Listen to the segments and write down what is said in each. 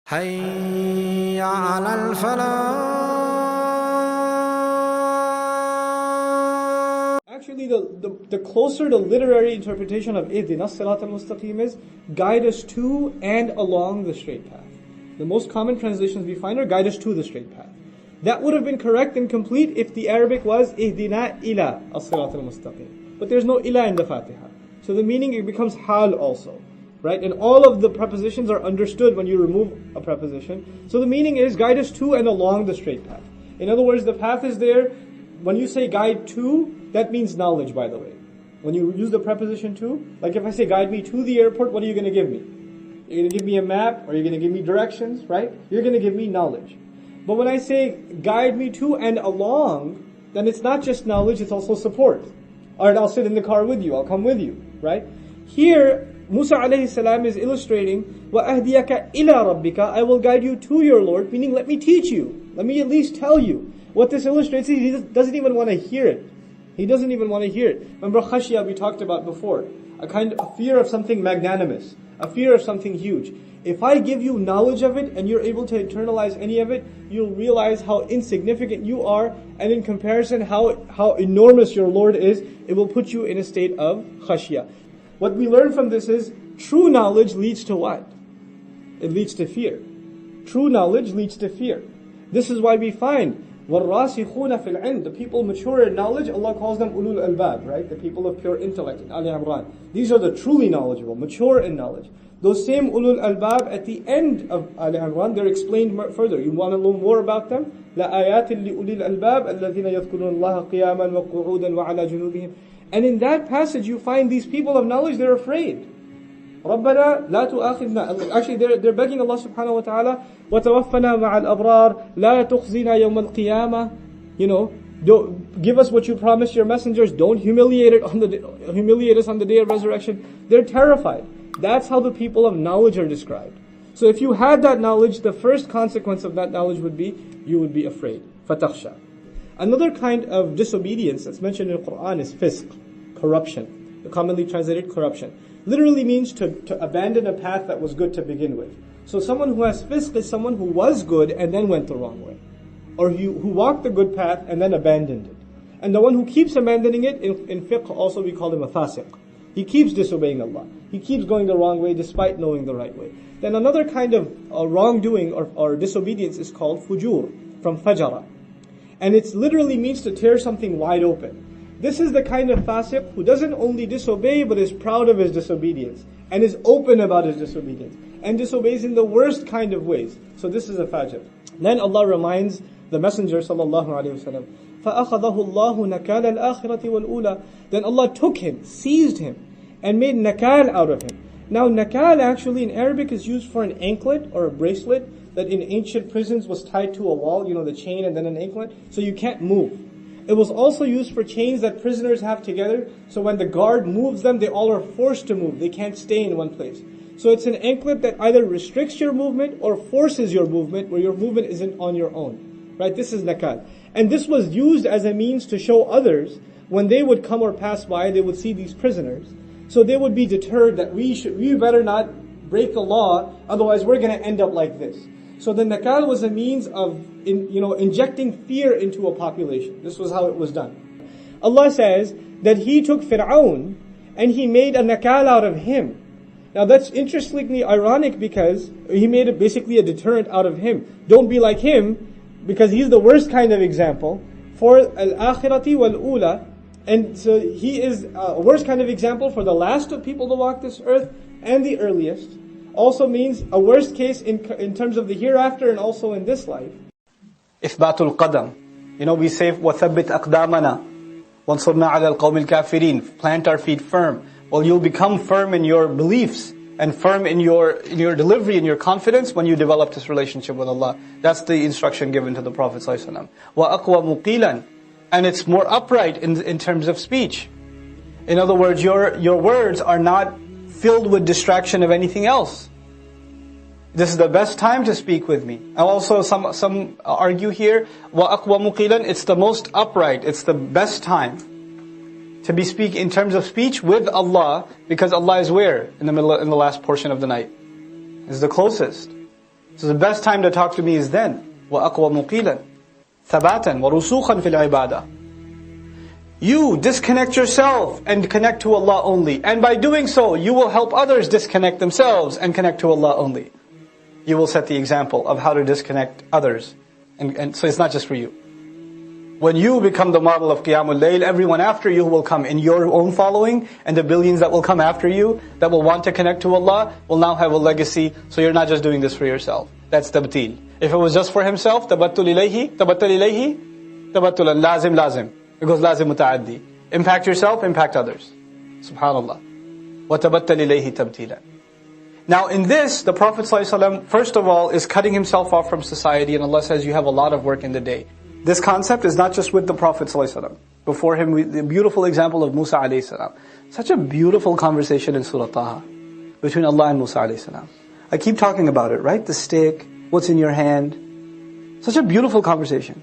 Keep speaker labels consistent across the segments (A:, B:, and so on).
A: حي على الفلاح.
B: Actually, the closer the literary interpretation of Ihdina Sirat al-Mustaqim is, guide us to and along the straight path. The most common translations we find are guide us to the straight path. That would have been correct and complete if the Arabic was Ihdina ila as-Sirat al-Mustaqim. But there's no ila in the Fatiha. So the meaning, it becomes hal also. Right? And all of the prepositions are understood when you remove a preposition. So the meaning is guide us to and along the straight path. In other words, the path is there. When you say guide to, that means knowledge, by the way. When you use the preposition to, like if I say guide me to the airport, what are you going to give me? You're going to give me a map, or you're going to give me directions, right? You're going to give me knowledge. But when I say guide me to and along, then it's not just knowledge, it's also support. Alright, I'll sit in the car with you, I'll come with you, right? Here, Musa alayhi salam is illustrating, وَأَهْدِيَكَ إِلَىٰ رَبِّكَ, I will guide you to your Lord, meaning let me teach you. Let me at least tell you. What this illustrates is he doesn't even want to hear it. He doesn't even want to hear it. Remember khashya we talked about before. A fear of something magnanimous. A fear of something huge. If I give you knowledge of it and you're able to internalize any of it, you'll realize how insignificant you are, and in comparison how enormous your Lord is. It will put you in a state of khashya. What we learn from this is, true knowledge leads to what? It leads to fear. True knowledge leads to fear. This is why we find, وَالرَّاسِخُونَ فِي الْعِلْمِ, the people mature in knowledge, Allah calls them ulul albab, right? The people of pure intellect in Ali Imran. These are the truly knowledgeable, mature in knowledge. Those same ulul albab at the end of Ali Imran, they're explained further. You want to know more about them? لَآيَاتٍ لِأُولِي الْأَلْبَابِ الَّذِينَ يَذْكُرُونَ اللَّهَ قِيَامًا وَقُعُودًا وَعَلَى جُنُوبِهِمْ. And in that passage you find these people of knowledge, they're afraid. رَبَّنَا لَا تُؤَاخِذْنَا. Actually they're begging Allah subhanahu wa ta'ala, وَتَوَفَّنَا مَعَ الْأَبْرَارِ لَا تُخْزِنَا يَوْمَ الْقِيَامَةِ. You know, don't give us what you promised your messengers. Don't humiliate us on the day of resurrection. They're terrified. That's how the people of knowledge are described. So if you had that knowledge, the first consequence of that knowledge would be, you would be afraid. فَتَخْشَى. Another kind of disobedience that's mentioned in the Quran is fisq, corruption. Commonly translated corruption. Literally means to abandon a path that was good to begin with. So someone who has fisq is someone who was good and then went the wrong way. Or who walked the good path and then abandoned it. And the one who keeps abandoning it, in fiqh also we call him a fasiq. He keeps disobeying Allah. He keeps going the wrong way despite knowing the right way. Then another kind of wrongdoing or disobedience is called fujur, from fajara. And it literally means to tear something wide open. This is the kind of fasiq who doesn't only disobey but is proud of his disobedience and is open about his disobedience and disobeys in the worst kind of ways. So this is a fajr. Then Allah reminds the Messenger sallallahu alaihi wasallam, فَأَخَذَهُ اللَّهُ نَكَالَ الْآخِرَةِ وَالْأُولَى. Then Allah took him, seized him, and made nakal out of him. Now nakal actually in Arabic is used for an anklet or a bracelet that in ancient prisons was tied to a wall, you know, the chain and then an anklet, so you can't move. It was also used for chains that prisoners have together, so when the guard moves them, they all are forced to move. They can't stay in one place. So it's an anklet that either restricts your movement or forces your movement, where your movement isn't on your own. Right? This is nakal. And this was used as a means to show others, when they would come or pass by, they would see these prisoners. So they would be deterred that we better not break the law, otherwise we're going to end up like this. So the nakal was a means of injecting fear into a population. This was how it was done. Allah says that He took Fir'aun and He made a nakal out of him. Now that's interestingly ironic because He made it basically a deterrent out of him. Don't be like him, because he's the worst kind of example for al-akhirati wal-ula. And so he is a worst kind of example for the last of people to walk this earth and the earliest. Also means a worst case in terms of the hereafter and also in this life.
C: إثبات القدم. We say وَثَبِّتْ أَقْدَامَنَا وَانْصُرْنَا عَلَى الْقَوْمِ الْكَافِرِينَ. Plant our feet firm. Well, you'll become firm in your beliefs and firm in your delivery and your confidence when you develop this relationship with Allah. That's the instruction given to the Prophet ﷺ. وَأَقْوَى مُقِيلًا. And it's more upright in terms of speech. In other words, your words are not filled with distraction of anything else. This is the best time to speak with me. And also some argue here, وَأَقْوَى مُقِيلًا, it's the most upright, it's the best time to be speaking in terms of speech with Allah, because Allah is where? In the last portion of the night. Is the closest. So the best time to talk to me is then. وَأَقْوَمُ قِيلًا ثَبَاتًا وَرُسُوخًا فِي الْعِبَادَةِ. You disconnect yourself and connect to Allah only. And by doing so, you will help others disconnect themselves and connect to Allah only. You will set the example of how to disconnect others. And so it's not just for you. When you become the model of Qiyamul Layl, everyone after you will come in your own following, and the billions that will come after you, that will want to connect to Allah, will now have a legacy. So you're not just doing this for yourself. That's tabtil. If it was just for himself, tabattul ilayhi, tabattulan, lazim. Because lazim muta'addi. Impact yourself, impact others. Subhanallah. وَتَبَتَّلْ إِلَيْهِ تَبْتِيلًا. Now in this, the Prophet ﷺ, first of all, is cutting himself off from society, and Allah says you have a lot of work in the day. This concept is not just with the Prophet ﷺ. Before him, the beautiful example of Musa ﷺ. Such a beautiful conversation in Surah Taha between Allah and Musa ﷺ. I keep talking about it, right? The stick, what's in your hand. Such a beautiful conversation.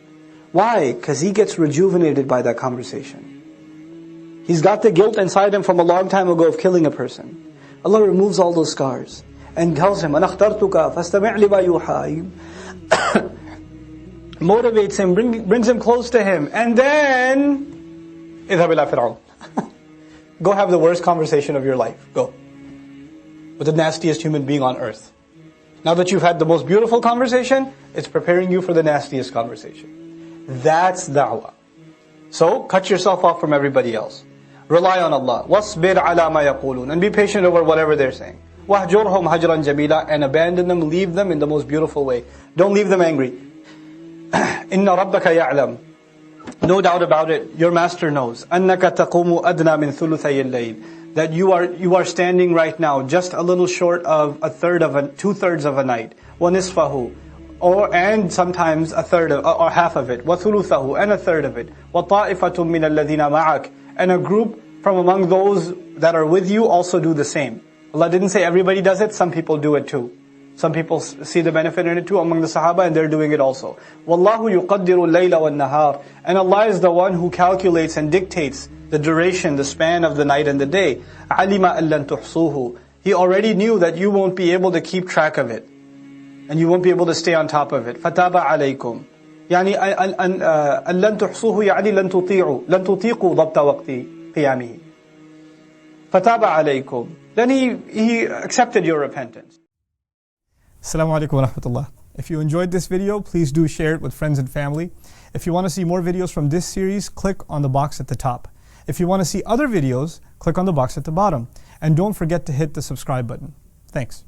C: Why? Because he gets rejuvenated by that conversation. He's got the guilt inside him from a long time ago of killing a person. Allah removes all those scars and tells him, أَنَا اخْتَرْتُكَ فَاسْتَمِعْ لِمَا يُوحَى. Motivates him, brings him close to him, and then اذهب إلى فرعون. Go have the worst conversation of your life. Go. With the nastiest human being on earth. Now that you've had the most beautiful conversation, it's preparing you for the nastiest conversation. That's da'wah. So, cut yourself off from everybody else. Rely on Allah. وَاصْبِرْ عَلَى مَا يَقُولُونَ. And be patient over whatever they're saying. وَاهْجُرْهُمْ هَجْرًا جَمِيلًا. And abandon them, leave them in the most beautiful way. Don't leave them angry. إِنَّ رَبَّكَ يَعْلَمُ. No doubt about it, your master knows. أَنَّكَ تَقُومُ أَدْنَى مِنْ ثُلُثَيِ اللَّيْلِ. That you are standing right now just a little short of 2/3 of a night. وَنِصْفَهُ. And sometimes a third or half of it. وَثُلُثَهُ. And a third of it. وَطَائِفَةٌ مِّنَ الَّذِينَ مَعَكَ. And a group from among those that are with you also do the same. Allah didn't say everybody does it, some people do it too. Some people see the benefit in it too among the Sahaba, and they're doing it also. وَاللَّهُ يُقَدِّرُ اللَّيْلَ وَالنَّهَارِ. And Allah is the one who calculates and dictates the duration, the span of the night and the day. عَلِمَ أَن لَن تُحْصُوهُ. He already knew that you won't be able to keep track of it. And you won't be able to stay on top of it. فَتَابَ عَلَيْكُمْ. يعني أن لن تحصوه يعني لن تطيقوا ضبط وقت قيامه. فَتَابَ عَلَيْكُمْ. Then he accepted your repentance.
D: Assalamu alaikum wa rahmatullah. If you enjoyed this video, please do share it with friends and family. If you want to see more videos from this series, click on the box at the top. If you want to see other videos, click on the box at the bottom. And don't forget to hit the subscribe button. Thanks.